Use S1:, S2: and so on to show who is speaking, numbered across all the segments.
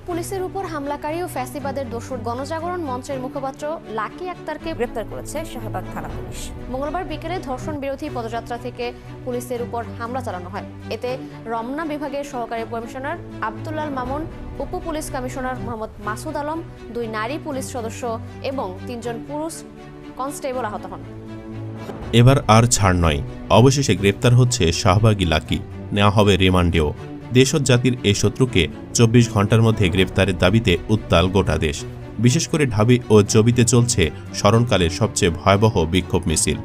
S1: পুলিশের উপর হামলাকারী ও ফ্যাসিবাদের দোসর গণজাগরণ মঞ্চের মুখপাত্র লাকি আক্তারকে গ্রেপ্তার করেছে শাহবাগ থানা পুলিশ। মঙ্গলবার বিকেলে ধর্ষণ বিরোধী পদযাত্রা থেকে পুলিশের উপর হামলা চালানো হয়। এতে রমনা বিভাগের সহকারী কমিশনার আব্দুল্লাল মামুন, উপ পুলিশ কমিশনার মোহাম্মদ মাসুদ আলম, 2 নারী পুলিশ সদস্য এবং 3 জন পুরুষ কনস্টেবল আহত হন।
S2: এবার আর ছাড় নয়, অবশেষে গ্রেপ্তার হচ্ছে শাহবাগী লাকি, নেওয়া হবে রিমান্ডেও। দেশ ও জাতির এই শত্রুকে 24 ঘন্টার মধ্যে গ্রেপ্তারের দাবিতে উত্তাল গোটা দেশ। বিশেষ করে ঢাবি ও জবিতে চলছে স্মরণকালের সবচেয়ে ভয়াবহ বিক্ষোভ মিছিল।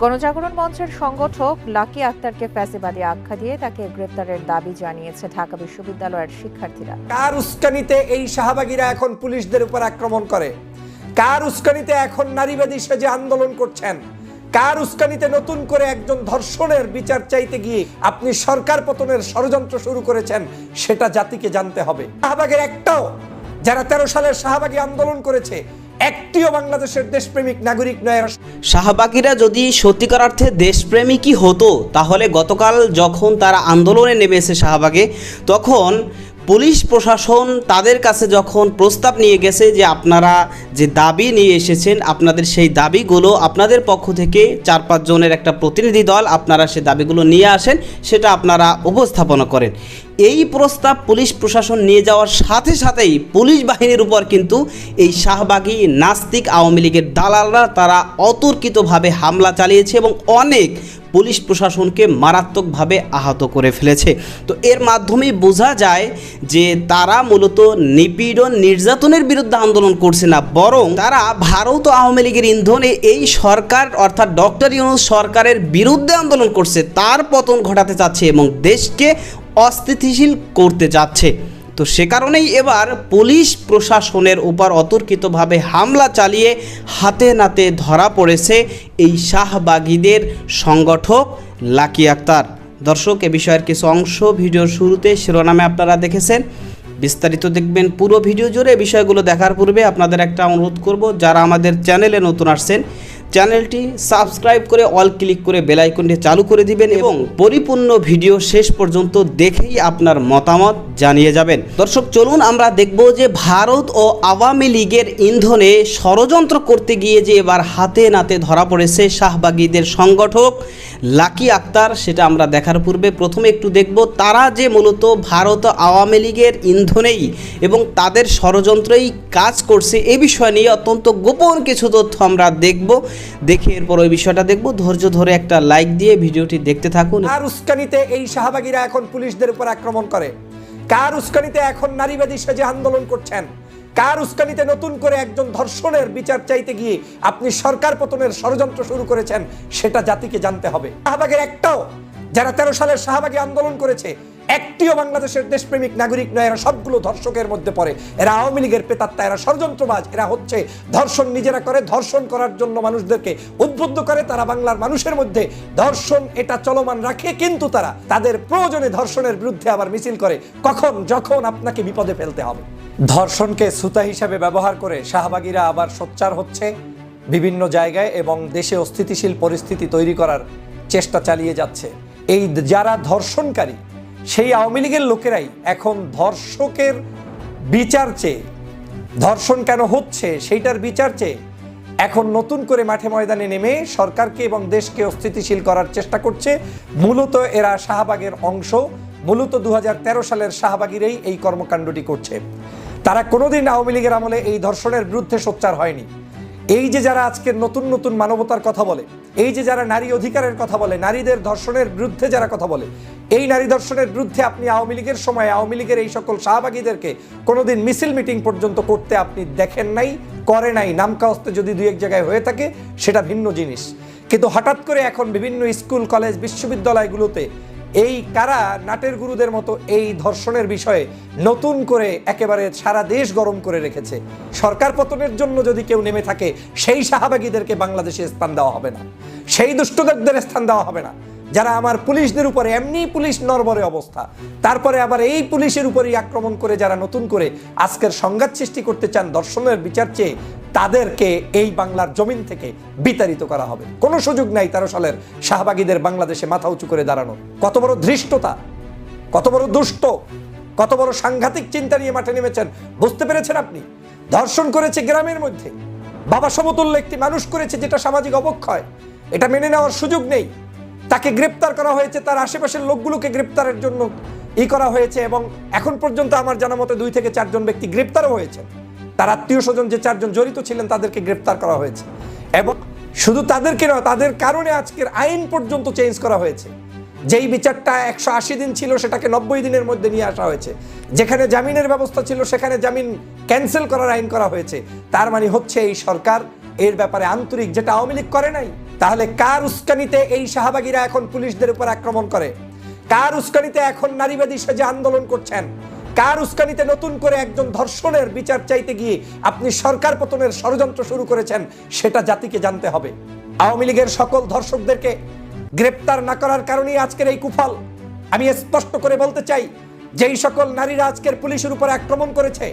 S3: গণজাগরণ মঞ্চের সংগঠক লাকি আক্তারকে ফ্যাসিবাদী আখ্যা দিয়ে তাকে গ্রেপ্তারের দাবি জানিয়েছে ঢাকা বিশ্ববিদ্যালয়ের শিক্ষার্থীরা।
S4: কার উস্কানিতে এই শাহবাগীরা এখন পুলিশদের উপর আক্রমণ করে? কার উস্কানিতে এখন নারীবাদী সেজে আন্দোলন করছেন? কার উস্কানিতে নতুন করে একজন ধর্ষণের বিচার চাইতে গিয়ে আপনি সরকার পতনের ষড়যন্ত্র শুরু করেছেন, সেটা জাতিকে জানতে হবে। শাহবাগের একটাও, যারা 13 সালের শাহবাগী আন্দোলন করেছে, একটিও বাংলাদেশের দেশপ্রেমিক নাগরিক নয়।
S5: শাহবাগীরা যদি সত্যিকার অর্থে দেশপ্রেমিকই হতো, তাহলে গতকাল যখন তারা আন্দোলনে নেমেছে শাহবাগে, তখন পুলিশ প্রশাসন তাদের কাছে যখন প্রস্তাব নিয়ে গেছে যে আপনারা যে দাবি নিয়ে এসেছেন, আপনাদের সেই দাবিগুলো আপনাদের পক্ষ থেকে 4-5 জনের একটা প্রতিনিধি দল আপনারা সেই দাবিগুলো নিয়ে আসেন, সেটা আপনারা উপস্থাপনা করেন। এই প্রস্তাব পুলিশ প্রশাসন নিয়ে যাওয়ার সাথে সাথেই পুলিশ বাহিনীর উপর কিন্তু এই শাহবাগী নাস্তিক আওয়ামী লীগের দালালরা তারা অতর্কিতভাবে হামলা চালিয়েছে এবং অনেক পুলিশ প্রশাসনকে মারাত্মকভাবে আহত করে ফেলেছে। তো এর মাধ্যমেই বোঝা যায় যে তারা মূলত নিপীড়ন নির্যাতনের বিরুদ্ধে আন্দোলন করছে না, বরং তারা ভারত আওয়ামী লীগের ইন্ধনে এই সরকার অর্থাৎ ডক্টর ইউনূস সরকারের বিরুদ্ধে আন্দোলন করছে, তার পতন ঘটাতে চাচ্ছে এবং দেশকে অস্থিতিশীল করতে যাচ্ছে। তো সে কারণেই এবার পুলিশ প্রশাসনের উপর অতর্কিতভাবে হামলা চালিয়ে হাতে নাতে ধরা পড়েছে এই শাহবাগীদের সংগঠক লাকি আক্তার। দর্শক, এ বিষয়ের কিছু অংশ ভিডিওর শুরুতে শিরোনামে আপনারা দেখেছেন, বিস্তারিত দেখবেন পুরো ভিডিও জুড়ে। বিষয়গুলো দেখার পূর্বে আপনাদের একটা অনুরোধ করব, যারা আমাদের চ্যানেলে নতুন আসছেন, চ্যানেলটি সাবস্ক্রাইব করে অল ক্লিক করে বেল আইকনটি চালু করে দিবেন এবং পরিপূর্ণ ভিডিও শেষ পর্যন্ত দেখেই আপনার মতামত জানিয়ে যাবেন। দর্শক, চলুন আমরা দেখব যে ভারত ও আওয়ামী লীগের ইন্ধনে ষড়যন্ত্র করতে গিয়ে যে এবার হাতে নাতে ধরা পড়েছে শাহবাগীদের সংগঠক লাকি আক্তার, সেটা আমরা দেখার পূর্বে প্রথমে একটু দেখব তারা যে মূলত ভারত আওয়ামী লীগের ইন্ধনেই এবং তাদের ষড়যন্ত্রেই কাজ করছে, এই বিষয় নিয়ে অত্যন্ত গোপন কিছু তথ্য আমরা দেখব। দেখে এরপর ওই বিষয়টা দেখব। ধৈর্য ধরে একটা লাইক দিয়ে ভিডিওটি দেখতে থাকুন।
S4: কার উস্কানিতে এই শাহবাগীরা এখন পুলিশদের উপর আক্রমণ করে? কার উস্কানিতে এখন নারীবাদী সেজে আন্দোলন করছেন? কার উস্কানিতে নতুন করে একজন ধর্ষণের বিচার চাইতে গিয়ে আপনি সরকার পতনের ষড়যন্ত্র শুরু করেছেন, সেটা জাতিকে জানতে হবে। শাহবাগের একটাও, যারা 13 সালের শাহবাগী আন্দোলন করেছে, একটিও বাংলাদেশের দেশপ্রেমিক নাগরিক নয়। এরা সবগুলো ধর্ষকের মধ্যে পড়ে। এরা আওয়ামী লীগের প্রেতাত্মা, এরা ষড়যন্ত্রবাজ। এরা হচ্ছে ধর্ষণ নিজেরা করে, ধর্ষণ করার জন্য মানুষদেরকে উদ্বুদ্ধ করে। তারা বাংলার মানুষের মধ্যে ধর্ষণ এটা চলমান রাখে, কিন্তু তারা তাদের প্রয়োজনে ধর্ষণের বিরুদ্ধে আবার মিছিল করে, কখন যখন আপনাকে বিপদে ফেলতে হবে। ধর্ষণকে সুতা হিসাবে ব্যবহার করে শাহবাগীরা আবার সোচ্চার হচ্ছে বিভিন্ন জায়গায় এবং দেশে অস্থিতিশীল পরিস্থিতি তৈরি করার চেষ্টা চালিয়ে যাচ্ছে। এই যারা ধর্ষণকারী, সেই আওয়ামী লীগের লোকেরাই এখন ধর্ষকের বিচার চেয়ে, ধর্ষণ কেন হচ্ছে সেইটার বিচার চেয়ে এখন নতুন করে মাঠে ময়দানে নেমে সরকারকে এবং দেশকে অস্থিতিশীল করার চেষ্টা করছে। মূলত এরা শাহবাগের অংশ, মূলত 2013 সালের শাহবাগীরাই এই কর্মকাণ্ডটি করছে। তারা কোনোদিন আওয়ামী লীগের আমলে এই ধর্ষণের বিরুদ্ধে সোচ্চার হয়নি। এই যে যারা আজকের নতুন নতুন মানবতার কথা বলে, এই যে যারা নারী অধিকারের কথা বলে, নারীদের ধর্ষণের বিরুদ্ধে যারা কথা বলে, এই নারী ধর্ষণের বিরুদ্ধে আপনি আওয়ামী লীগের সময় আওয়ামী লীগের এই সকল শাহবাগীদেরকে কোনোদিন মিছিল মিটিং পর্যন্ত করতে আপনি দেখেন নাই, করে নাই। নামকাওস্তে যদি 2-1 জায়গায় হয়ে থাকে সেটা ভিন্ন জিনিস, কিন্তু হঠাৎ করে এখন বিভিন্ন স্কুল কলেজ বিশ্ববিদ্যালয়গুলোতে এই কারা নাটের গুরুদের মতো এই ধর্ষণের বিষয়ে নতুন করে একেবারে সারা দেশ গরম করে রেখেছে। সরকার পতনের জন্য যদি কেউ নেমে থাকে, সেই শাহবাগীদেরকে বাংলাদেশে স্থান দেওয়া হবে না, সেই দুষ্টদের স্থান দেওয়া হবে না, যারা আমার পুলিশদের উপরে, এমনি পুলিশ নরবরে অবস্থা, তারপরে আবার এই পুলিশের উপরেই আক্রমণ করে যারা নতুন করে আজকের সংঘাত সৃষ্টি করতে চান ধর্ষণের বিচার চেয়ে, তাদেরকে এই বাংলার জমিন থেকে বিতাড়িত করা হবে। কোনো সুযোগ নাই 13 সালের শাহবাগীদের বাংলাদেশে মাথা উঁচু করে দাঁড়ানো। কত বড় ধৃষ্টতা, কত বড় দুষ্ট, কত বড় সাংঘাতিক চিন্তা নিয়ে মাঠে নেমেছেন বুঝতে পেরেছেন আপনি? ধর্ষণ করেছে গ্রামের মধ্যে, বাবা সমতুল্য একটি মানুষ করেছে, যেটা সামাজিক অবক্ষয়, এটা মেনে নেওয়ার সুযোগ নেই। তাকে গ্রেপ্তার করা হয়েছে, তার আশেপাশের লোকগুলোকে গ্রেপ্তারের জন্য করা হয়েছে এবং এখন পর্যন্ত আমার জানা মতে 2 থেকে 4 জন ব্যক্তি গ্রেপ্তারও হয়েছে। তার আত্মীয় স্বজন যে 4 জন জড়িত ছিলেন তাদেরকে গ্রেপ্তার করা হয়েছে এবং শুধু তাদেরকে নয়, তাদের কারণে আজকের আইন পর্যন্ত চেঞ্জ করা হয়েছে। যেই বিচারটা 180 দিন ছিল সেটাকে 90 দিনের মধ্যে নিয়ে আসা হয়েছে। যেখানে জামিনের ব্যবস্থা ছিল সেখানে জামিন ক্যান্সেল করার আইন করা হয়েছে। তার মানে হচ্ছে এই সরকার এর ব্যাপারে আন্তরিক, যেটা আওয়ামী লীগ করে নাই। তাহলে কার উস্কানিতে এই শাহবাগীরা এখন পুলিশদের উপর আক্রমণ করে? কার উস্কানিতে এখন নারীবাদী সেজে আন্দোলন করছেন? কার উস্কানিতে নতুন করে একজন ধর্ষণের বিচার চাইতে গিয়ে আপনি সরকার পতনের ষড়যন্ত্র শুরু করেছেন? সেটা জাতিকে জানতে হবে। আওয়ামী লীগের সকল ধর্ষকদেরকে গ্রেপ্তার না করার কারণেই আজকের এই কুফল। আমি স্পষ্ট করে বলতে চাই, যেই সকল নারীরা আজকের পুলিশের উপর আক্রমণ করেছে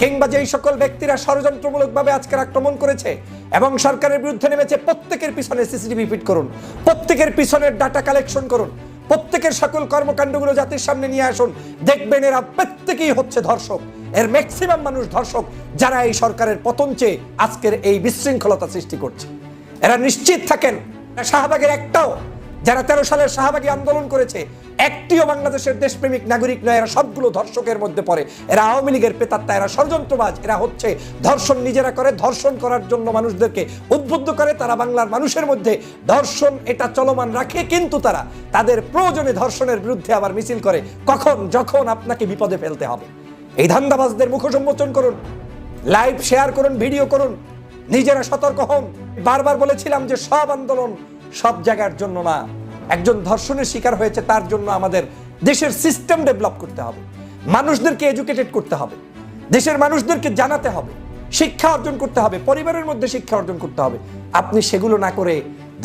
S4: কিংবা যেই সকল ব্যক্তিরা ষড়যন্ত্রমূলকভাবে আজকের আক্রমণ করেছে এবং সরকারের বিরুদ্ধে নেমেছে, প্রত্যেকের পিছনে সিসিটিভি ফিট করুন, প্রত্যেকের পিছনের ডাটা কালেকশন করুন, প্রত্যেকের সকল কর্মকাণ্ডগুলো জাতির সামনে নিয়ে আসুন। দেখবেন এরা প্রত্যেকেই হচ্ছে ধর্ষক। এর ম্যাক্সিমাম মানুষ ধর্ষক, যারা এই সরকারের পতন চেয়ে আজকের এই বিশৃঙ্খলতা সৃষ্টি করছে। এরা নিশ্চিত থাকেন, শাহবাগের একটাও, যারা 13 সালের শাহবাগী আন্দোলন করেছে, একটিও বাংলাদেশের দেশপ্রেমিক নাগরিক নয়। এরা সবগুলো ধর্ষকের মধ্যে পড়ে। এরা আওয়ামী লীগের প্রেতাত্মা, এরা ষড়যন্ত্রবাজ। এরা হচ্ছে ধর্ষণ নিজেরা করে, ধর্ষণ করার জন্য মানুষদেরকে উদ্বুদ্ধ করে। তারা বাংলার মানুষের মধ্যে ধর্ষণ এটা চলমান রাখে, কিন্তু তারা তাদের প্রয়োজনে ধর্ষণের বিরুদ্ধে আবার মিছিল করে কখন? যখন আপনাকে বিপদে ফেলতে হবে। এই ধান্দাবাজদের মুখোশ উন্মোচন করুন, লাইভ শেয়ার করুন, ভিডিও করুন, নিজেরা সতর্ক হন। বারবার বলেছিলাম যে সব আন্দোলন সব জায়গার জন্য না। একজন ধর্ষণের শিকার হয়েছে, তার জন্য আমাদের দেশের সিস্টেম ডেভেলপ করতে হবে, মানুষদেরকে এডুকেটেড করতে হবে, দেশের মানুষদেরকে জানাতে হবে, শিক্ষা অর্জন করতে হবে, পরিবারের মধ্যে শিক্ষা অর্জন করতে হবে। আপনি সেগুলো না করে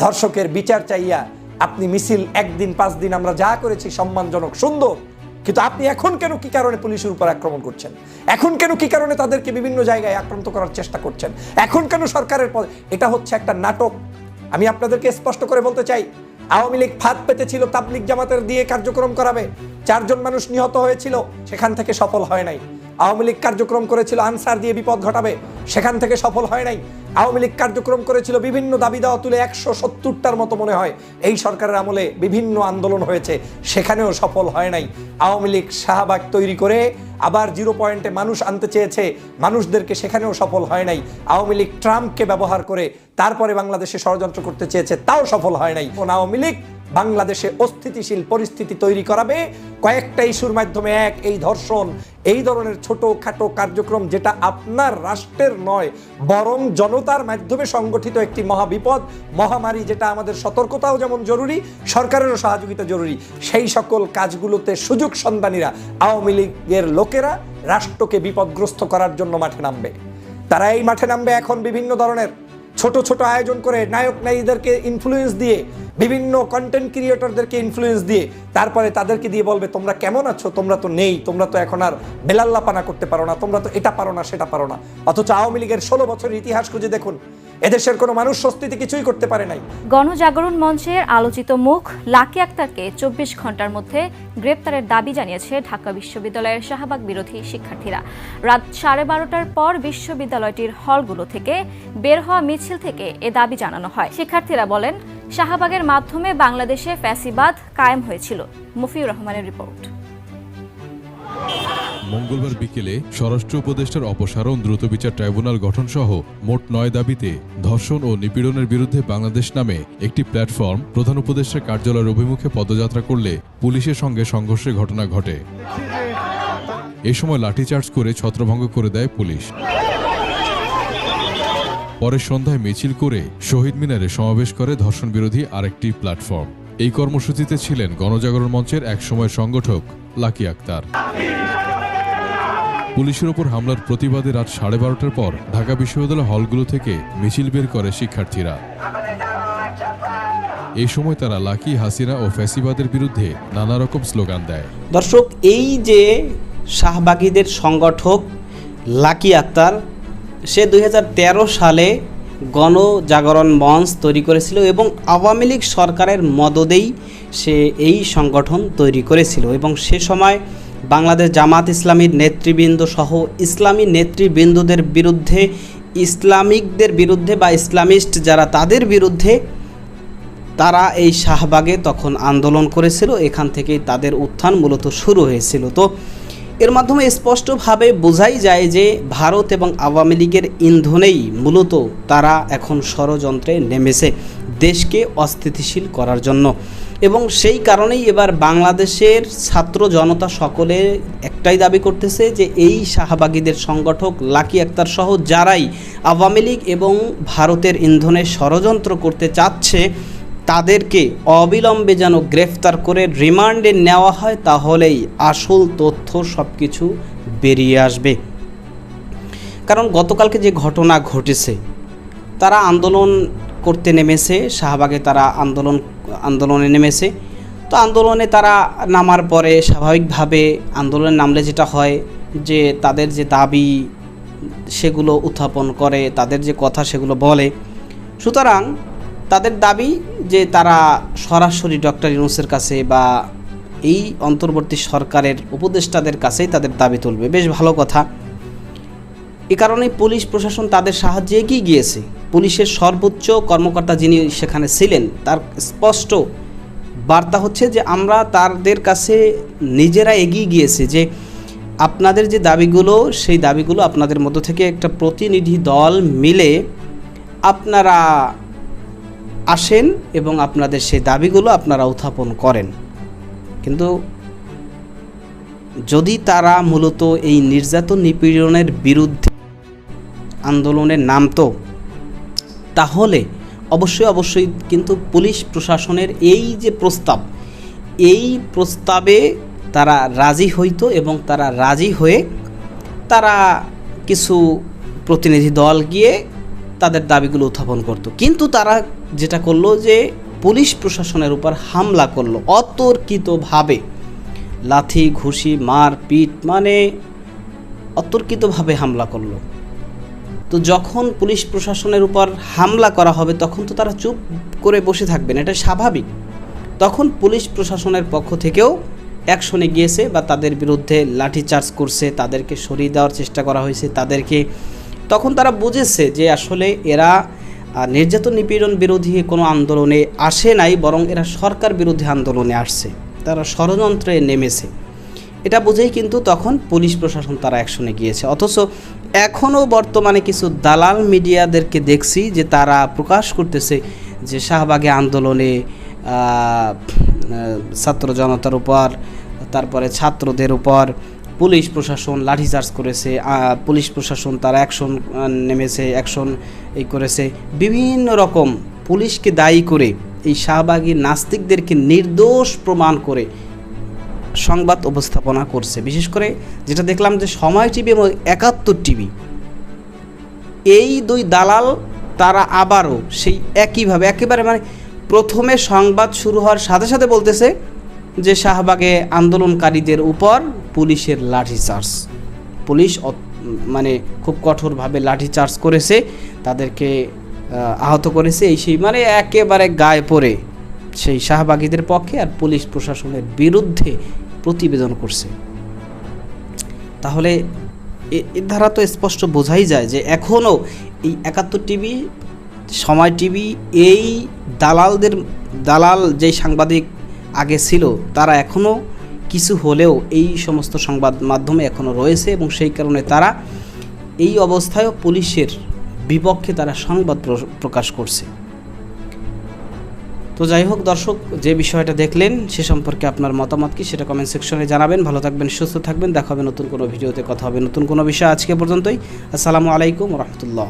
S4: ধর্ষকের বিচার চাইয়া আপনি মিছিল, 1 দিন 5 দিন আমরা যা করেছি সম্মানজনক, সুন্দর, কিন্তু আপনি এখন কেন কি কারণে পুলিশের উপর আক্রমণ করছেন? এখন কেন কি কারণে তাদেরকে বিভিন্ন জায়গায় আক্রান্ত করার চেষ্টা করছেন? এখন কেন সরকারের পদ? এটা হচ্ছে একটা নাটক। আমি আপনাদেরকে স্পষ্ট করে বলতে চাই, আওয়ামী লীগ ফাঁদ পেতেছিল তাবলিগ জামাতের দিয়ে কার্যক্রম করাবে। 4 জন মানুষ নিহত হয়েছিল, সেখান থেকে সফল হয় নাই। আওয়ামী লীগ কার্যক্রম করেছিল আনসার দিয়ে বিপদ ঘটাবে, সেখান থেকে সফল হয় নাই। আওয়ামী লীগ কার্যক্রম করেছিল বিভিন্ন দাবি দাওয়া তুলে, 170টার মতো মনে হয় এই সরকারের আমলে বিভিন্ন আন্দোলন হয়েছে, সেখানেও সফল হয় নাই। আওয়ামী লীগ শাহবাগ তৈরি করে আবার 0 পয়েন্টে মানুষ আনতে চেয়েছে, মানুষদেরকে, সেখানেও সফল হয় নাই। আওয়ামী লীগ ট্রাম্পকে ব্যবহার করে তারপরে বাংলাদেশে ষড়যন্ত্র করতে চেয়েছে, তাও সফল হয় নাই। আওয়ামী লীগ বাংলাদেশে অস্থিতিশীল পরিস্থিতি তৈরি করাবে কয়েকটা ইস্যুর মাধ্যমে। এই ধর্ষণ, এই ধরনের ছোটখাটো কার্যক্রম, যেটা আপনার রাষ্ট্রের নয় বরং জনতার মাধ্যমে সংগঠিত একটি মহাবিপদ, মহামারী, যেটা আমাদের সতর্কতাও যেমন জরুরি, সরকারেরও সহযোগিতা জরুরি। সেই সকল কাজগুলোতে সুযোগ সন্ধানীরা, আওয়ামী লীগের লোকেরা রাষ্ট্রকে বিপদগ্রস্ত করার জন্য মাঠে নামবে। তারা এই মাঠে নামবে এখন বিভিন্ন ধরনের ছোট ছোট আয়োজন করে, নায়ক নায়িকাদেরকে ইনফ্লুয়েন্স দিয়ে, বিভিন্ন কন্টেন্ট ক্রিয়েটরদেরকে ইনফ্লুয়েন্স দিয়ে, তারপরে তাদেরকে দিয়ে বলবে তোমরা কেমন আছো, তোমরা তো নেই, তোমরা তো এখন আর বেলাল্লাপানা করতে পারো না, তোমরা তো এটা পারো না, সেটা পারো না। অথচ আওয়ামী লীগের 16 বছরের ইতিহাস খুঁজে দেখুন, এদেশের কোনো মানুষ স্বস্তিতে কিছুই করতে পারে নাই।
S6: গণজাগরণ মঞ্চের আলোচিত মুখ লাকি আক্তারকে 24 ঘন্টার মধ্যে গ্রেপ্তারের দাবি জানিয়েছে ঢাকা বিশ্ববিদ্যালয়ের শাহবাগ বিরোধী শিক্ষার্থীরা। রাত 12:30টার পর বিশ্ববিদ্যালয়টির হলগুলো থেকে বের হওয়া মিছিল থেকে এ দাবি জানানো হয়। শিক্ষার্থীরা বলেন, শাহবাগের মাধ্যমে বাংলাদেশে ফ্যাসিবাদ কায়েম হয়েছিল। মুফিউর রহমানের রিপোর্ট।
S7: মঙ্গলবার বিকেলে স্বরাষ্ট্র উপদেষ্টার অপসারণ, দ্রুত বিচার ট্রাইব্যুনাল গঠন সহ মোট 9 দাবিতে ধর্ষণ ও নিপীড়নের বিরুদ্ধে বাংলাদেশ নামে একটি প্ল্যাটফর্ম প্রধান উপদেষ্টার কার্যালয়ের অভিমুখে পদযাত্রা করলে পুলিশের সঙ্গে সংঘর্ষের ঘটনা ঘটে। এ সময় লাঠিচার্জ করে ছত্রভঙ্গ করে দেয় পুলিশ। পরে সন্ধ্যায় মিছিল করে শহীদ মিনারে সমাবেশ করে ধর্ষণ বিরোধী আরেকটি প্ল্যাটফর্ম। এই কর্মসূচিতে ছিলেন গণজাগরণ মঞ্চের একসময় সংগঠক লাকি আক্তার। পুলিশের ওপর হামলার প্রতিবাদে রাত 12:30টার পর ঢাকা বিশ্ববিদ্যালয় হলগুলো থেকে মিছিল বের করে শিক্ষার্থীরা। এই সময় তারা লাকি, হাসিনা ও ফ্যাসিবাদের বিরুদ্ধে নানা রকম স্লোগান দেয়।
S5: দর্শক, এই যে শাহবাগীদের সংগঠক লাকি আক্তার, সে 2013 সালে গণজাগরণ মঞ্চ তৈরি করেছিল এবং আওয়ামী লীগ সরকারের মদদেই সে এই সংগঠন তৈরি করেছিল এবং সে সময় বাংলাদেশ জামাত ইসলামীর নেতৃবৃন্দ সহ ইসলামী নেতৃবৃন্দদের বিরুদ্ধে, ইসলামিকদের বিরুদ্ধে বা ইসলামিস্ট যারা তাদের বিরুদ্ধে তারা এই শাহবাগে তখন আন্দোলন করেছিল। এখান থেকেই তাদের উত্থান মূলত শুরু হয়েছিল। তো এর মাধ্যমে স্পষ্টভাবে বোঝাই যায় যে ভারত এবং আওয়ামী লীগের ইন্ধনেই মূলত তারা এখন ষড়যন্ত্রে নেমেছে দেশকে অস্থিতিশীল করার জন্য। এবং সেই কারণেই এবার বাংলাদেশের ছাত্র জনতা সকলে একটাই দাবি করতেছে যে এই শাহবাগীদের সংগঠক লাকি আক্তার সহ যারাই আওয়ামী লীগ এবং ভারতের ইন্ধনে ষড়যন্ত্র করতে চাচ্ছে তাদেরকে অবিলম্বে যেন গ্রেফতার করে রিমান্ডে নেওয়া হয়, তাহলেই আসল তথ্য সব কিছু বেরিয়ে আসবে। কারণ গতকালকে যে ঘটনা ঘটেছে, তারা আন্দোলন করতে নেমেছে শাহবাগে, তারা আন্দোলনে নেমেছে। তো আন্দোলনে তারা নামার পরে স্বাভাবিকভাবে আন্দোলনে নামলে যেটা হয় যে তাদের যে দাবি সেগুলো উত্থাপন করে, তাদের যে কথা সেগুলো বলে। সুতরাং তাদের দাবি যে তারা সরাসরি ডক্টর ইউনূসের কাছে বা এই অন্তর্বর্তী সরকারের উপদেষ্টাদের কাছেই তাদের দাবি তুলবে। বেশ ভালো কথা। এ কারণেই পুলিশ প্রশাসন তাদের সাহায্যে এগিয়ে গিয়েছে। পুলিশের সর্বোচ্চ কর্মকর্তা যিনি সেখানে ছিলেন তার স্পষ্ট বার্তা হচ্ছে যে আমরা তাদের কাছে নিজেরা এগিয়ে গিয়েছি, যে আপনাদের যে দাবিগুলো সেই দাবিগুলো আপনাদের মধ্য থেকে একটা প্রতিনিধি দল মিলে আপনারা আসেন এবং আপনাদের সেই দাবিগুলো আপনারা উত্থাপন করেন। কিন্তু যদি তারা মূলত এই নির্যাতন নিপীড়নের বিরুদ্ধে আন্দোলনে নামতো তাহলে অবশ্যই কিন্তু পুলিশ প্রশাসনের এই যে প্রস্তাব, এই প্রস্তাবে তারা রাজি হইতো এবং তারা রাজি হয়ে তারা কিছু প্রতিনিধি দল গিয়ে তাদের দাবিগুলো উত্থাপন করত। কিন্তু তারা যেটা করলো যে পুলিশ প্রশাসনের উপর হামলা করলো অতর্কিতভাবে, লাথি ঘুষি মারপিট, মানে অতর্কিতভাবে হামলা করলো। তো যখন পুলিশ প্রশাসনের উপর হামলা করা হবে তখন তো তারা চুপ করে বসে থাকবেন, এটা স্বাভাবিক। তখন পুলিশ প্রশাসনের পক্ষ থেকেও অ্যাকশনে গিয়েছে বা তাদের বিরুদ্ধে লাঠিচার্জ করছে, তাদেরকে সরিয়ে দেওয়ার চেষ্টা করা হয়েছে তাদেরকে। তখন তারা বুঝেছে যে আসলে এরা নির্যাতন নিপীড়ন বিরোধী কোনো আন্দোলনে আসে নাই, বরং এরা সরকার বিরোধী আন্দোলনে আসছে, তারা ষড়যন্ত্রে নেমেছে। এটা বুঝেই কিন্তু তখন পুলিশ প্রশাসন তারা অ্যাকশনে গিয়েছে। অথচ এখনও বর্তমানে কিছু দালাল মিডিয়াদেরকে দেখছি যে তারা প্রকাশ করতেছে যে শাহবাগে আন্দোলনে ছাত্র জনতার উপর, তারপরে ছাত্রদের উপর পুলিশ প্রশাসন লাঠিচার্জ করেছে, পুলিশ প্রশাসন তারা অ্যাকশন নেমেছে, অ্যাকশন এই করেছে, বিভিন্ন রকম পুলিশকে দায়ী করে এই শাহবাগী নাস্তিকদেরকে নির্দোষ প্রমাণ করে সংবাদ উপস্থাপনা করছে। বিশেষ করে যেটা দেখলাম যে সময় টিভি এবং ৭১ টিভি, এই দুই দালাল তারা আবারও সেই একইভাবে একেবারে মানে প্রথমে সংবাদ শুরু হওয়ার সাথে সাথে বলতেছে যে শাহবাগে আন্দোলনকারীদের উপর পুলিশের লাঠিচার্জ, পুলিশ মানে খুব কঠোরভাবে লাঠিচার্জ করেছে, তাদেরকে আহত করেছে, এই সেই মানে একেবারে গায়ে পড়ে সেই শাহবাগীদের পক্ষে আর পুলিশ প্রশাসনের বিরুদ্ধে প্রতিবেদন করছে। তাহলে এর দ্বারা তো স্পষ্ট বোঝাই যায় যে এখনও এই ৭১ টিভি, সময় টিভি, এই দালাল যেই সাংবাদিক আগে ছিল তারা এখনও কিছু হলেও এই সমস্ত সংবাদ মাধ্যমে এখনও রয়েছে এবং সেই কারণে তারা এই অবস্থায়ও পুলিশের বিপক্ষে তারা সংবাদ প্রকাশ করছে। তো যাই হোক দর্শক, যে বিষয়টা দেখলেন সে সম্পর্কে আপনার মতামত কি সেটা কমেন্ট সেকশনে জানাবেন। ভালো থাকবেন, সুস্থ থাকবেন, দেখা হবে নতুন কোনো ভিডিওতে, কথা হবে নতুন কোনো বিষয়। আজকে পর্যন্তই। আসসালামু আলাইকুম ওয়া রাহমাতুল্লাহ।